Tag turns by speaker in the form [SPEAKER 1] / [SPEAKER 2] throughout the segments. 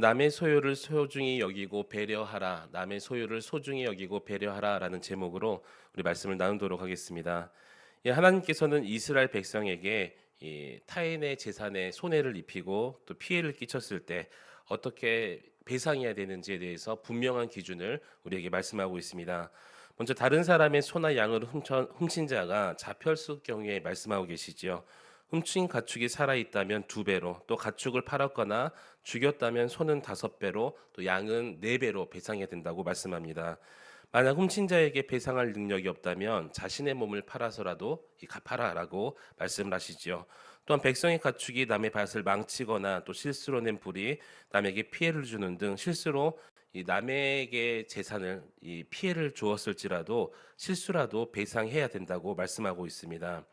[SPEAKER 1] 남의 소유를 소중히 여기고 배려하라. 남의 소유를 소중히 여기고 배려하라라는 제목으로 우리 말씀을 나누도록 하겠습니다. 예, 하나님께서는 이스라엘 백성에게 이 타인의 재산에 손해를 입히고 또 피해를 끼쳤을 때 어떻게 배상해야 되는지에 대해서 분명한 기준을 우리에게 말씀하고 있습니다. 먼저 다른 사람의 소나 양을 훔친 자가 잡혔을 경우에 말씀하고 계시지요. 훔친 가축이 살아 있다면 2배로, 또 가축을 팔았거나 죽였다면 소는 5배로, 또 양은 4배로 배상해야 된다고 말씀합니다. 만약 훔친 자에게 배상할 능력이 없다면 자신의 몸을 팔아서라도 갚아라라고 말씀을 하시지요. 또한 백성의 가축이 남의 밭을 망치거나 또 실수로 낸 불이 남에게 피해를 주는 등 실수로 이 남에게 재산을 이 피해를 주었을지라도 실수라도 배상해야 된다고 말씀하고 있습니다.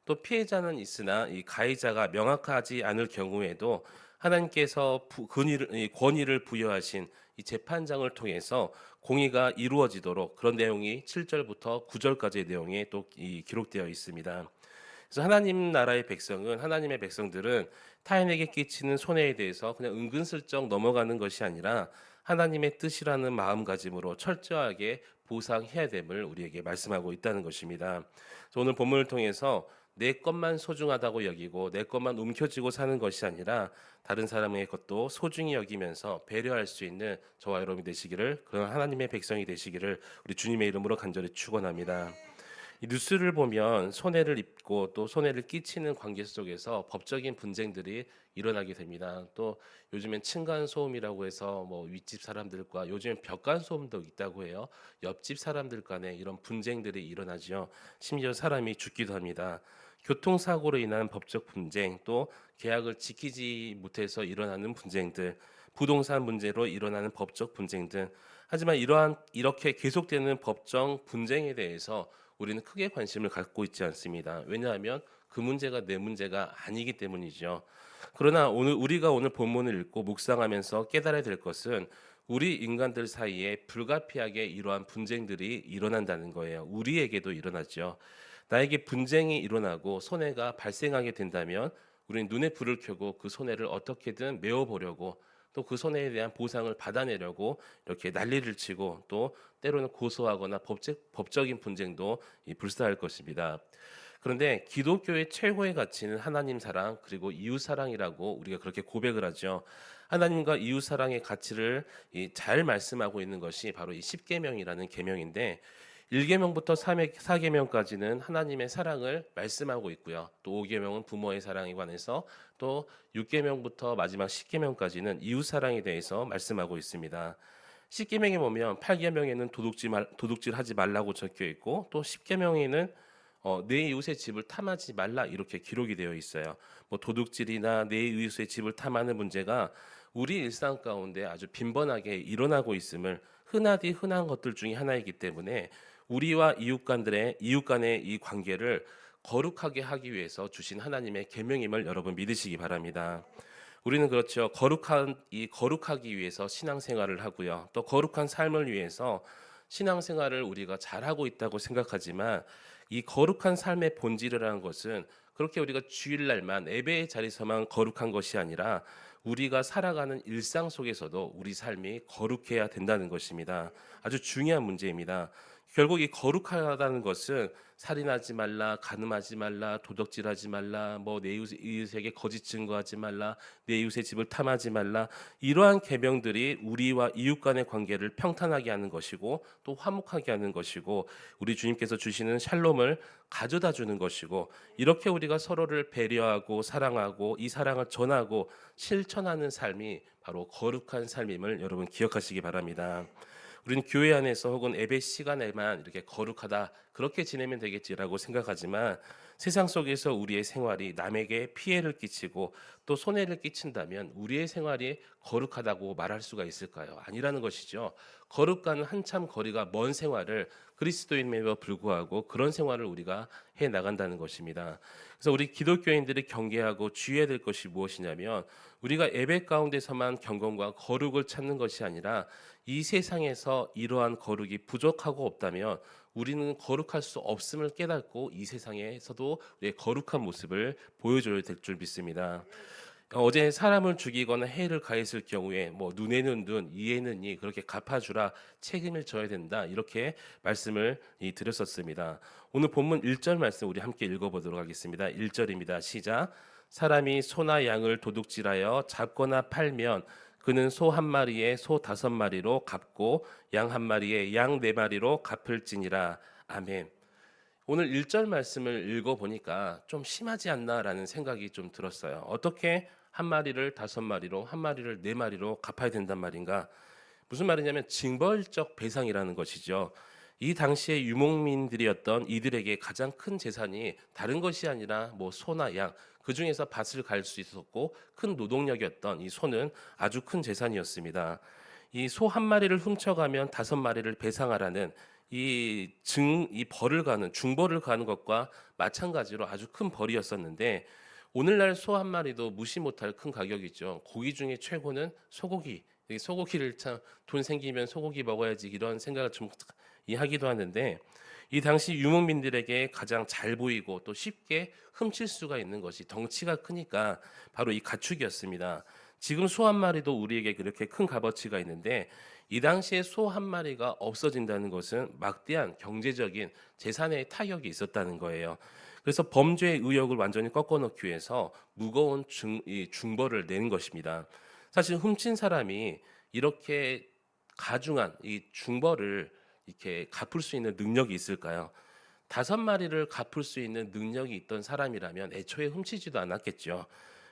[SPEAKER 1] 또 피해자는 있으나 이 가해자가 명확하지 않을 경우에도 하나님께서 이 권위를 부여하신 이 재판장을 통해서 공의가 이루어지도록 그런 내용이 7절부터 9절까지의 내용에 또 기록되어 있습니다. 그래서 하나님 나라의 백성은 하나님의 백성들은 타인에게 끼치는 손해에 대해서 그냥 은근슬쩍 넘어가는 것이 아니라 하나님의 뜻이라는 마음가짐으로 철저하게 보상해야 됨을 우리에게 말씀하고 있다는 것입니다. 그래서 오늘 본문을 통해서 내 것만 소중하다고 여기고 내 것만 움켜쥐고 사는 것이 아니라 다른 사람의 것도 소중히 여기면서 배려할 수 있는 저와 여러분이 되시기를, 그런 하나님의 백성이 되시기를 우리 주님의 이름으로 간절히 축원합니다. 이 뉴스를 보면 손해를 입고 또 손해를 끼치는 관계 속에서 법적인 분쟁들이 일어나게 됩니다. 또 요즘엔 층간 소음이라고 해서 뭐 윗집 사람들과, 요즘엔 벽간 소음도 있다고 해요. 옆집 사람들 간에 이런 분쟁들이 일어나지요. 심지어 사람이 죽기도 합니다. 교통사고로 인한 법적 분쟁, 또 계약을 지키지 못해서 일어나는 분쟁들, 부동산 문제로 일어나는 법적 분쟁 등, 하지만 이렇게 계속되는 법정 분쟁에 대해서 우리는 크게 관심을 갖고 있지 않습니다. 왜냐하면 그 문제가 내 문제가 아니기 때문이죠. 그러나 우리가 오늘 본문을 읽고 묵상하면서 깨달아야 될 것은 우리 인간들 사이에 불가피하게 이러한 분쟁들이 일어난다는 거예요. 우리에게도 일어나죠. 나에게 분쟁이 일어나고 손해가 발생하게 된다면 우리는 눈에 불을 켜고 그 손해를 어떻게든 메워보려고, 또 그 손해에 대한 보상을 받아내려고 이렇게 난리를 치고, 또 때로는 고소하거나 법적인 분쟁도 불사할 것입니다. 그런데 기독교의 최고의 가치는 하나님 사랑 그리고 이웃 사랑이라고 우리가 그렇게 고백을 하죠. 하나님과 이웃 사랑의 가치를 잘 말씀하고 있는 것이 바로 이 십계명이라는 계명인데, 1계명부터 4계명까지는 하나님의 사랑을 말씀하고 있고요. 또 5계명은 부모의 사랑에 관해서, 또 6계명부터 마지막 10계명까지는 이웃 사랑에 대해서 말씀하고 있습니다. 10계명에 보면 8계명에는 도둑질하지 말라고 적혀 있고, 또 10계명에는 내 이웃의 집을 탐하지 말라 이렇게 기록이 되어 있어요. 뭐 도둑질이나 내 이웃의 집을 탐하는 문제가 우리 일상 가운데 아주 빈번하게 일어나고 있음을, 흔하디 흔한 것들 중에 하나이기 때문에 우리와 이웃 간의 이 관계를 거룩하게 하기 위해서 주신 하나님의 계명임을 여러분 믿으시기 바랍니다. 우리는 그렇죠. 거룩하기 위해서 신앙생활을 하고요. 또 거룩한 삶을 위해서 신앙생활을 우리가 잘하고 있다고 생각하지만, 이 거룩한 삶의 본질이라는 것은 그렇게 우리가 주일날만 예배의 자리에서만 거룩한 것이 아니라 우리가 살아가는 일상 속에서도 우리 삶이 거룩해야 된다는 것입니다. 아주 중요한 문제입니다. 결국 이 거룩하다는 것은 살인하지 말라, 간음하지 말라, 도덕질하지 말라, 뭐 내 이웃에게 거짓 증거하지 말라, 내 이웃의 집을 탐하지 말라, 이러한 계명들이 우리와 이웃 간의 관계를 평탄하게 하는 것이고 또 화목하게 하는 것이고, 우리 주님께서 주시는 샬롬을 가져다 주는 것이고, 이렇게 우리가 서로를 배려하고 사랑하고 이 사랑을 전하고 실천하는 삶이 바로 거룩한 삶임을 여러분 기억하시기 바랍니다. 우리는 교회 안에서 혹은 예배 시간에만 이렇게 거룩하다 그렇게 지내면 되겠지라고 생각하지만, 세상 속에서 우리의 생활이 남에게 피해를 끼치고 또 손해를 끼친다면 우리의 생활이 거룩하다고 말할 수가 있을까요? 아니라는 것이죠. 거룩과는 한참 거리가 먼 생활을, 그리스도인임에도 불구하고 그런 생활을 우리가 해 나간다는 것입니다. 그래서 우리 기독교인들이 경계하고 주의해야 될 것이 무엇이냐면, 우리가 예배 가운데서만 경건과 거룩을 찾는 것이 아니라 이 세상에서 이러한 거룩이 부족하고 없다면 우리는 거룩할 수 없음을 깨닫고 이 세상에서도 우리의 거룩한 모습을 보여줘야 될 줄 믿습니다. 어제 사람을 죽이거나 해를 가했을 경우에 뭐 눈에는 눈, 이에는 이 그렇게 갚아주라 책임을 져야 된다 이렇게 말씀을 드렸었습니다. 오늘 본문 1절 말씀 우리 함께 읽어보도록 하겠습니다. 1절입니다. 시작. 사람이 소나 양을 도둑질하여 잡거나 팔면 그는 소 한 마리에 소 5마리로 갚고 양 한 마리에 양 4마리로 갚을지니라. 아멘. 오늘 1절 말씀을 읽어보니까 좀 심하지 않나라는 생각이 좀 들었어요. 어떻게 한 마리를 5마리로 한 마리를 4마리로 갚아야 된단 말인가? 무슨 말이냐면 징벌적 배상이라는 것이죠. 이 당시의 유목민들이었던 이들에게 가장 큰 재산이 다른 것이 아니라 뭐 소나 양, 그 중에서 밭을 갈 수 있었고 큰 노동력이었던 이 소는 아주 큰 재산이었습니다. 이 소 한 마리를 훔쳐가면 5마리를 배상하라는 이 벌을 가는 중벌을 가는 것과 마찬가지로 아주 큰 벌이었었는데 오늘날 소 한 마리도 무시 못할 큰 가격이죠. 고기 중에 최고는 소고기. 이 소고기를 참 돈 생기면 소고기 먹어야지 이런 생각을 좀 하기도 하는데 이 당시 유목민들에게 가장 잘 보이고 또 쉽게 훔칠 수가 있는 것이 덩치가 크니까 바로 이 가축이었습니다. 지금 소 한 마리도 우리에게 그렇게 큰 값어치가 있는데 이 당시에 소 한 마리가 없어진다는 것은 막대한 경제적인 재산의 타격이 있었다는 거예요. 그래서 범죄의 의혹을 완전히 꺾어놓기 위해서 무거운 중벌을 내는 것입니다. 사실 훔친 사람이 이렇게 가중한 이 중벌을 이렇게 갚을 수 있는 능력이 있을까요? 5마리를 갚을 수 있는 능력이 있던 사람이라면 애초에 훔치지도 않았겠죠.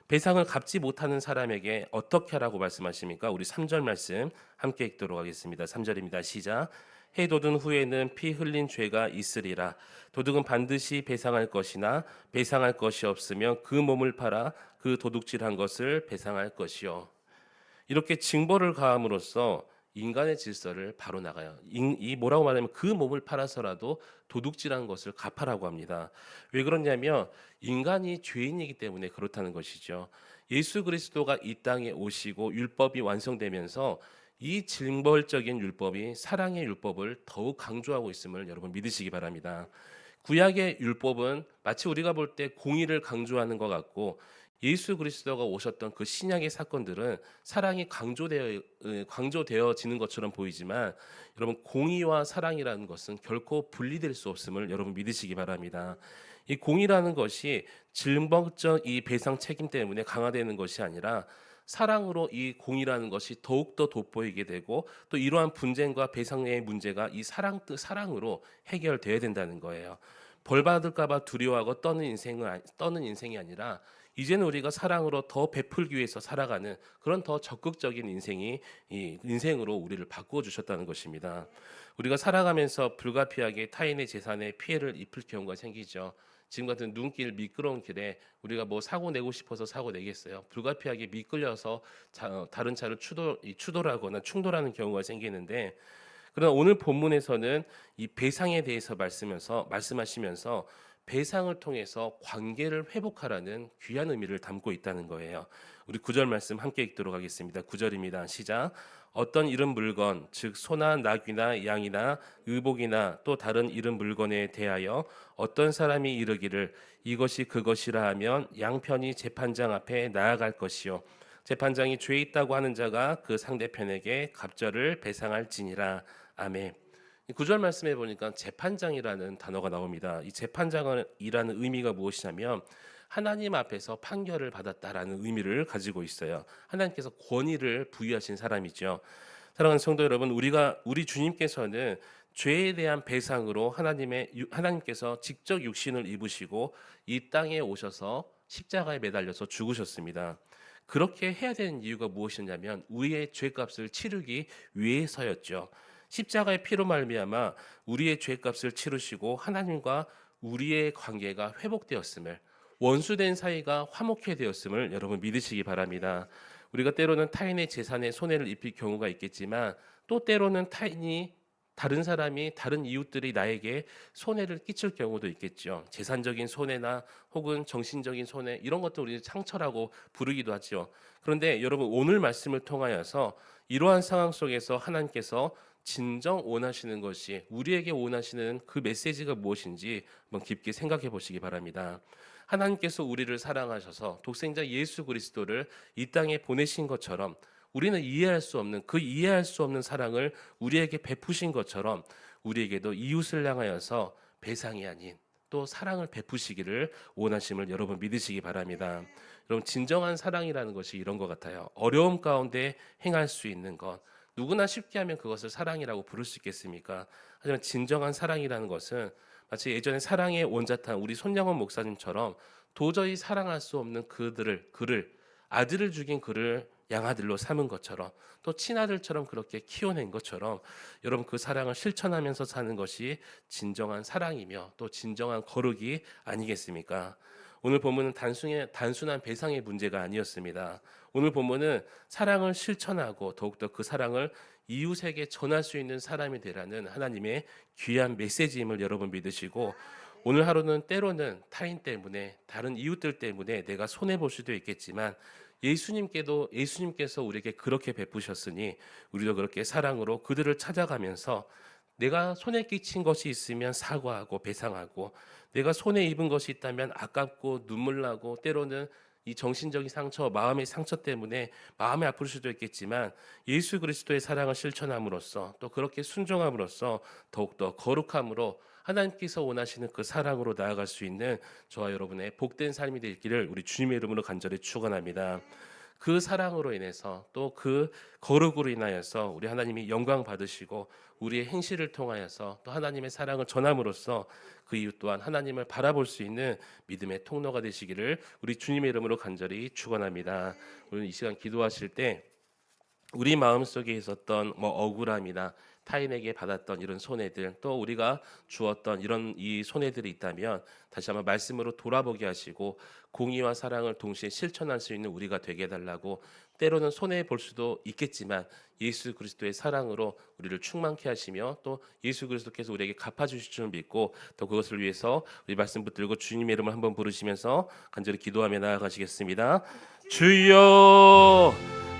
[SPEAKER 1] 배상을 갚지 못하는 사람에게 어떻게 하라고 말씀하십니까? 우리 3절 말씀 함께 읽도록 하겠습니다. 3절입니다. 시작. 해 돋은 후에는 피 흘린 죄가 있으리라. 도둑은 반드시 배상할 것이나 배상할 것이 없으면 그 몸을 팔아 그 도둑질한 것을 배상할 것이요. 이렇게 징벌을 가함으로써 인간의 질서를 바로 나가요. 이 뭐라고 말하면 그 몸을 팔아서라도 도둑질한 것을 갚아라고 합니다. 왜 그러냐면 인간이 죄인이기 때문에 그렇다는 것이죠. 예수 그리스도가 이 땅에 오시고 율법이 완성되면서 이 징벌적인 율법이 사랑의 율법을 더욱 강조하고 있음을 여러분 믿으시기 바랍니다. 구약의 율법은 마치 우리가 볼 때 공의를 강조하는 것 같고 예수 그리스도가 오셨던 그 신약의 사건들은 사랑이 강조되어지는 것처럼 보이지만 여러분 공의와 사랑이라는 것은 결코 분리될 수 없음을 여러분 믿으시기 바랍니다. 이 공의라는 것이 질병적 이 배상 책임 때문에 강화되는 것이 아니라 사랑으로 이 공의라는 것이 더욱더 돋보이게 되고 또 이러한 분쟁과 배상의 문제가 이 사랑으로 해결돼야 된다는 거예요. 벌 받을까봐 두려워하고 떠는 인생이 아니라 이제는 우리가 사랑으로 더 베풀기 위해서 살아가는 그런 더 적극적인 이 인생으로 우리를 바꾸어 주셨다는 것입니다. 우리가 살아가면서 불가피하게 타인의 재산에 피해를 입힐 경우가 생기죠. 지금 같은 눈길 미끄러운 길에 우리가 뭐 사고 내고 싶어서 사고 내겠어요. 불가피하게 미끌려서 다른 차를 추돌하거나 충돌하는 경우가 생기는데 그러나 오늘 본문에서는 이 배상에 대해서 말씀하시면서 배상을 통해서 관계를 회복하라는 귀한 의미를 담고 있다는 거예요. 우리 9절 말씀 함께 읽도록 하겠습니다. 9절입니다. 시작. 어떤 잃은 물건, 즉 소나 나귀나 양이나 의복이나 또 다른 잃은 물건에 대하여 어떤 사람이 이르기를 이것이 그것이라 하면 양편이 재판장 앞에 나아갈 것이요 재판장이 죄 있다고 하는 자가 그 상대편에게 갑절을 배상할지니라. 아멘. 이 구절 말씀해 보니까 재판장이라는 단어가 나옵니다. 이 재판장이라는 의미가 무엇이냐면 하나님 앞에서 판결을 받았다라는 의미를 가지고 있어요. 하나님께서 권위를 부여하신 사람이죠. 사랑하는 성도 여러분, 우리 주님께서는 죄에 대한 배상으로 하나님께서 직접 육신을 입으시고 이 땅에 오셔서 십자가에 매달려서 죽으셨습니다. 그렇게 해야 되는 이유가 무엇이냐면 우리의 죄값을 치르기 위해서였죠. 십자가의 피로 말미암아 우리의 죄값을 치르시고 하나님과 우리의 관계가 회복되었음을 원수된 사이가 화목해 되었음을 여러분 믿으시기 바랍니다. 우리가 때로는 타인의 재산에 손해를 입힐 경우가 있겠지만 또 때로는 다른 사람이 다른 이웃들이 나에게 손해를 끼칠 경우도 있겠죠. 재산적인 손해나 혹은 정신적인 손해 이런 것도 우리는 상처라고 부르기도 하죠. 그런데 여러분 오늘 말씀을 통하여서 이러한 상황 속에서 하나님께서 진정 원하시는 것이 우리에게 원하시는 그 메시지가 무엇인지 한번 깊게 생각해 보시기 바랍니다. 하나님께서 우리를 사랑하셔서 독생자 예수 그리스도를 이 땅에 보내신 것처럼 우리는 이해할 수 없는 그 이해할 수 없는 사랑을 우리에게 베푸신 것처럼 우리에게도 이웃을 향하여서 배상이 아닌 또 사랑을 베푸시기를 원하심을 여러분 믿으시기 바랍니다. 여러분 진정한 사랑이라는 것이 이런 것 같아요. 어려움 가운데 행할 수 있는 것 누구나 쉽게 하면 그것을 사랑이라고 부를 수 있겠습니까? 하지만 진정한 사랑이라는 것은 마치 예전에 사랑의 원자탄 우리 손양원 목사님처럼 도저히 사랑할 수 없는 그를 아들을 죽인 그를 양아들로 삼은 것처럼 또 친아들처럼 그렇게 키워낸 것처럼 여러분 그 사랑을 실천하면서 사는 것이 진정한 사랑이며 또 진정한 거룩이 아니겠습니까? 오늘 본문은 단순한 배상의 문제가 아니었습니다. 오늘 본문은 사랑을 실천하고 더욱더 그 사랑을 이웃에게 전할 수 있는 사람이 되라는 하나님의 귀한 메시지임을 여러분 믿으시고 오늘 하루는 때로는 타인 때문에 다른 이웃들 때문에 내가 손해 볼 수도 있겠지만 예수님께서 우리에게 그렇게 베푸셨으니 우리도 그렇게 사랑으로 그들을 찾아가면서 내가 손해 끼친 것이 있으면 사과하고 배상하고 내가 손해 입은 것이 있다면 아깝고 눈물 나고 때로는 이 정신적인 상처, 마음의 상처 때문에 마음이 아플 수도 있겠지만 예수 그리스도의 사랑을 실천함으로써 또 그렇게 순종함으로써 더욱더 거룩함으로 하나님께서 원하시는 그 사랑으로 나아갈 수 있는 저와 여러분의 복된 삶이 되기를 우리 주님의 이름으로 간절히 축원합니다. 그 사랑으로 인해서 또 그 거룩으로 인하여서 우리 하나님이 영광 받으시고 우리의 행실을 통하여서 또 하나님의 사랑을 전함으로써 그 이웃 또한 하나님을 바라볼 수 있는 믿음의 통로가 되시기를 우리 주님의 이름으로 간절히 축원합니다. 오늘 이 시간 기도하실 때 우리 마음속에 있었던 억울함이나 타인에게 받았던 이런 손해들 또 우리가 주었던 이런 이 손해들이 있다면 다시 한번 말씀으로 돌아보게 하시고 공의와 사랑을 동시에 실천할 수 있는 우리가 되게 해달라고 때로는 손해 볼 수도 있겠지만 예수 그리스도의 사랑으로 우리를 충만케 하시며 또 예수 그리스도께서 우리에게 갚아주실 줄 믿고 또 그것을 위해서 우리 말씀 붙들고 주님의 이름을 한번 부르시면서 간절히 기도하며 나아가시겠습니다. 주여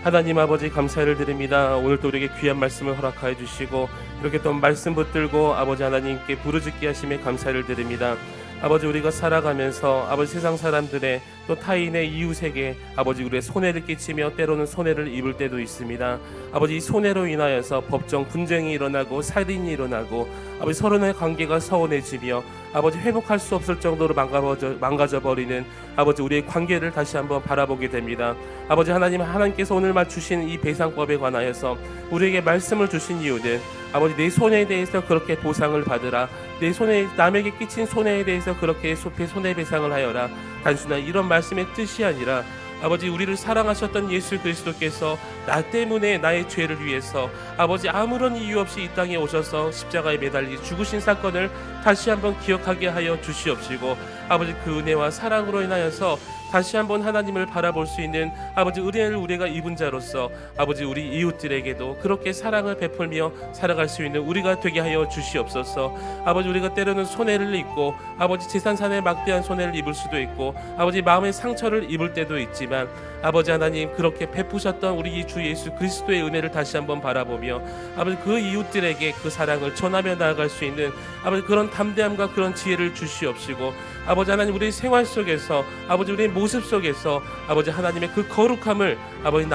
[SPEAKER 1] 하나님 아버지 감사를 드립니다. 오늘도 우리에게 귀한 말씀을 허락하여 주시고 이렇게 또 말씀 붙들고 아버지 하나님께 부르짖게 하심에 감사를 드립니다. 아버지 우리가 살아가면서 아버지 세상 사람들의 또 타인의 이웃에게 아버지 우리의 손해를 끼치며 때로는 손해를 입을 때도 있습니다. 아버지 이 손해로 인하여서 법정 분쟁이 일어나고 살인이 일어나고 아버지 서로의 관계가 서운해지며 아버지 회복할 수 없을 정도로 망가져 버리는 아버지 우리의 관계를 다시 한번 바라보게 됩니다. 아버지 하나님께서 오늘 주신 이 배상법에 관하여서 우리에게 말씀을 주신 이유는 아버지 내 손해에 대해서 그렇게 보상을 받으라 내 손해 남에게 끼친 손해에 대해서 그렇게 손해배상을 하여라 단순한 이런 말씀의 뜻이 아니라 아버지 우리를 사랑하셨던 예수 그리스도께서 나 때문에 나의 죄를 위해서 아버지 아무런 이유 없이 이 땅에 오셔서 십자가에 매달리 죽으신 사건을 다시 한번 기억하게 하여 주시옵시고 아버지 그 은혜와 사랑으로 인하여서 다시 한번 하나님을 바라볼 수 있는 아버지 은혜를 우리가 입은 자로서 아버지 우리 이웃들에게도 그렇게 사랑을 베풀며 살아갈 수 있는 우리가 되게 하여 주시옵소서. 아버지 우리가 때로는 손해를 입고 아버지 재산산에 막대한 손해를 입을 수도 있고 아버지 마음의 상처를 입을 때도 있지만 아버지 하나님 그렇게 베푸셨던 우리 주 예수 그리스도의 은혜를 다시 한번 바라보며 아버지 그 이웃들에게 그 사랑을 전하며 나아갈 수 있는 아버지 그런 담대함과 그런 지혜를 주시옵시고 아버지 하나님 우리 생활 속에서 아버지 우리의 모습 속에서 아버지 하나님의 그 거룩함을 아버지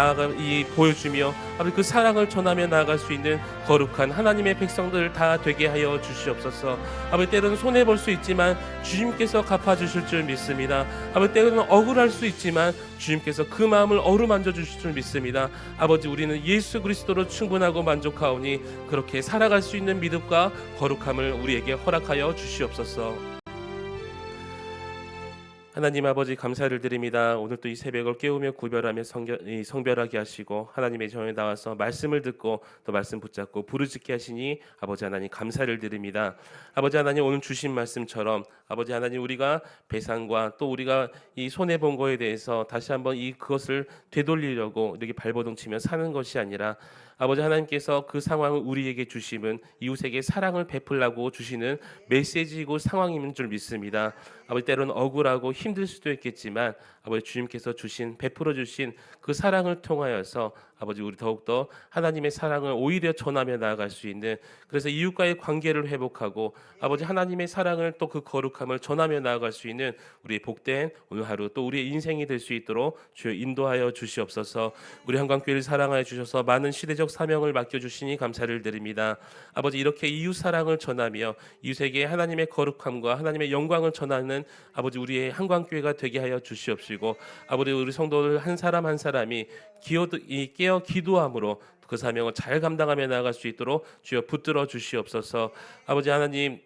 [SPEAKER 1] 보여주며 아버지 그 사랑을 전하며 나아갈 수 있는 거룩한 하나님의 백성들 다 되게 하여 주시옵소서. 아버지 때로는 손해 볼 수 있지만 주님께서 갚아주실 줄 믿습니다. 아버지 때로는 억울할 수 있지만 주님께서 그 마음을 어루만져 주실 줄 믿습니다. 아버지 우리는 예수 그리스도로 충분하고 만족하오니 그렇게 살아갈 수 있는 믿음과 거룩함을 우리에게 허락하여 주시옵소서. 하나님 아버지 감사를 드립니다. 오늘 또 이 새벽을 깨우며 구별하며 성별하게 하시고 하나님의 전에 나와서 말씀을 듣고 또 말씀 붙잡고 부르짖게 하시니 아버지 하나님 감사를 드립니다. 아버지 하나님 오늘 주신 말씀처럼 아버지 하나님 우리가 배상과 또 우리가 이 손해 본 거에 대해서 다시 한번 그것을 되돌리려고 이렇게 발버둥 치며 사는 것이 아니라 아버지 하나님께서 그 상황을 우리에게 주심은 이웃에게 사랑을 베풀라고 주시는 메시지이고 상황인 줄 믿습니다. 아버지 때로는 억울하고 힘들 수도 있겠지만 아버지 주님께서 베풀어 주신 그 사랑을 통하여서 아버지 우리 더욱더 하나님의 사랑을 오히려 전하며 나아갈 수 있는, 그래서 이웃과의 관계를 회복하고 아버지 하나님의 사랑을 또 그 거룩함을 전하며 나아갈 수 있는 우리 복된 오늘 하루 또 우리의 인생이 될 수 있도록 주여 인도하여 주시옵소서. 우리 한강교회를 사랑하여 주셔서 많은 시대적 사명을 맡겨주시니 감사를 드립니다. 아버지 이렇게 이웃 사랑을 전하며 이웃에게 하나님의 거룩함과 하나님의 영광을 전하는 아버지 우리의 한강교회가 되게 하여 주시옵시고, 아버지 우리 성도들 한 사람 한 사람이 깨어 기도함으로 그 사명을 잘 감당하며 나아갈 수 있도록 주여 붙들어 주시옵소서. 아버지 하나님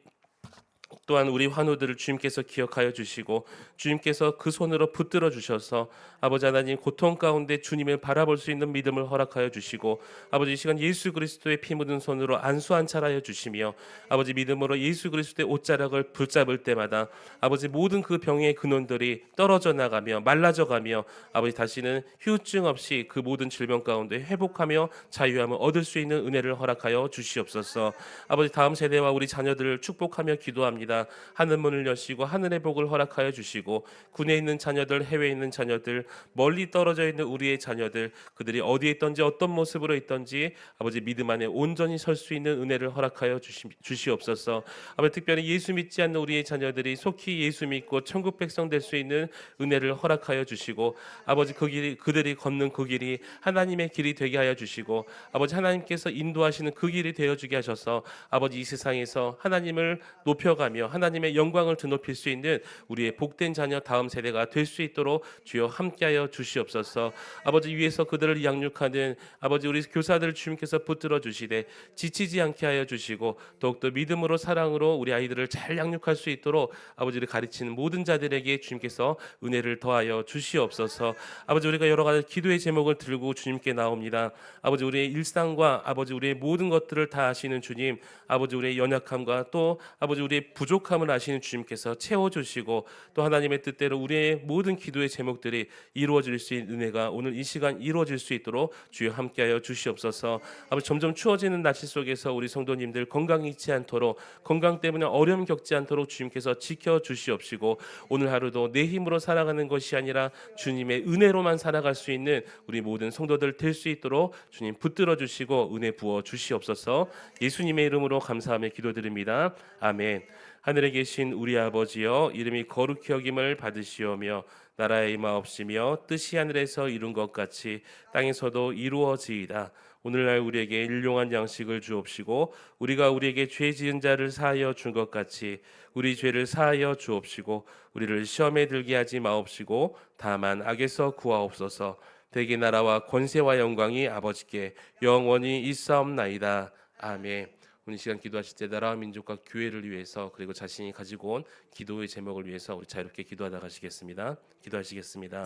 [SPEAKER 1] 또한 우리 환우들을 주님께서 기억하여 주시고 주님께서 그 손으로 붙들어 주셔서 아버지 하나님 고통 가운데 주님을 바라볼 수 있는 믿음을 허락하여 주시고, 아버지 이 시간 예수 그리스도의 피 묻은 손으로 안수 안찰하여 주시며 아버지 믿음으로 예수 그리스도의 옷자락을 붙잡을 때마다 아버지 모든 그 병의 근원들이 떨어져 나가며 말라져 가며 아버지 다시는 후유증 없이 그 모든 질병 가운데 회복하며 자유함을 얻을 수 있는 은혜를 허락하여 주시옵소서. 아버지 다음 세대와 우리 자녀들을 축복하며 기도합니다. 하늘 문을 여시고 하늘의 복을 허락하여 주시고 군에 있는 자녀들, 해외에 있는 자녀들, 멀리 떨어져 있는 우리의 자녀들, 그들이 어디에 있든지 어떤 모습으로 있든지 아버지 믿음 안에 온전히 설 수 있는 은혜를 허락하여 주시옵소서. 아버지 특별히 예수 믿지 않는 우리의 자녀들이 속히 예수 믿고 천국 백성 될 수 있는 은혜를 허락하여 주시고, 아버지 그 길이 그들이 걷는 그 길이 하나님의 길이 되게 하여 주시고, 아버지 하나님께서 인도하시는 그 길이 되어 주게 하셔서 아버지 이 세상에서 하나님을 높여가며 하나님의 영광을 드높일 수 있는 우리의 복된 자녀 다음 세대가 될 수 있도록 주여 함께하여 주시옵소서. 아버지 위에서 그들을 양육하는 아버지 우리 교사들 주님께서 붙들어 주시되 지치지 않게 하여 주시고 더욱더 믿음으로 사랑으로 우리 아이들을 잘 양육할 수 있도록 아버지를 가르치는 모든 자들에게 주님께서 은혜를 더하여 주시옵소서. 아버지 우리가 여러 가지 기도의 제목을 들고 주님께 나옵니다. 아버지 우리의 일상과 아버지 우리의 모든 것들을 다 아시는 주님, 아버지 우리의 연약함과 또 아버지 우리의 부족함을 아시는 주님께서 채워주시고 또 하나님의 뜻대로 우리의 모든 기도의 제목들이 이루어질 수 있는 은혜가 오늘 이 시간 이루어질 수 있도록 주여 함께하여 주시옵소서. 아버지 점점 추워지는 날씨 속에서 우리 성도님들 건강 잃지 않도록, 건강 때문에 어려움 겪지 않도록 주님께서 지켜주시옵시고 오늘 하루도 내 힘으로 살아가는 것이 아니라 주님의 은혜로만 살아갈 수 있는 우리 모든 성도들 될 수 있도록 주님 붙들어 주시고 은혜 부어 주시옵소서. 예수님의 이름으로 감사하며 기도드립니다. 아멘. 하늘에 계신 우리 아버지여, 이름이 거룩히 여김을 받으시오며 나라의 임하옵시며 뜻이 하늘에서 이룬 것 같이 땅에서도 이루어지이다. 오늘날 우리에게 일용할 양식을 주옵시고 우리가 우리에게 죄 지은 자를 사하여 준 것 같이 우리 죄를 사하여 주옵시고 우리를 시험에 들게 하지 마옵시고 다만 악에서 구하옵소서. 대개 나라와 권세와 영광이 아버지께 영원히 있사옵나이다. 아멘. 오늘 시간 기도하실 때 나라와 민족과 교회를 위해서 그리고 자신이 가지고 온 기도의 제목을 위해서 우리 자유롭게 기도하다 가시겠습니다. 기도하시겠습니다.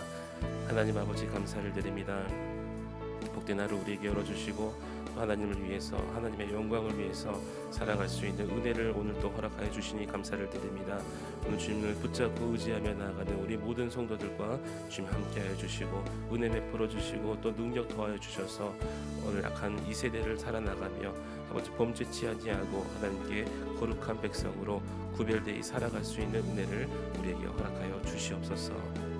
[SPEAKER 1] 하나님 아버지 감사를 드립니다. 복된 하루 우리에게 열어주시고 또 하나님을 위해서 하나님의 영광을 위해서 살아갈 수 있는 은혜를 오늘 또 허락하여 주시니 감사를 드립니다. 오늘 주님을 붙잡고 의지하며 나아가는 우리 모든 성도들과 주님 함께하여 주시고 은혜 베풀어 주시고 또 능력 더하여 주셔서 오늘 약한 이 세대를 살아나가며 아버지 범죄치 아니하고 하나님께 거룩한 백성으로 구별되이 살아갈 수 있는 은혜를 우리에게 허락하여 주시옵소서.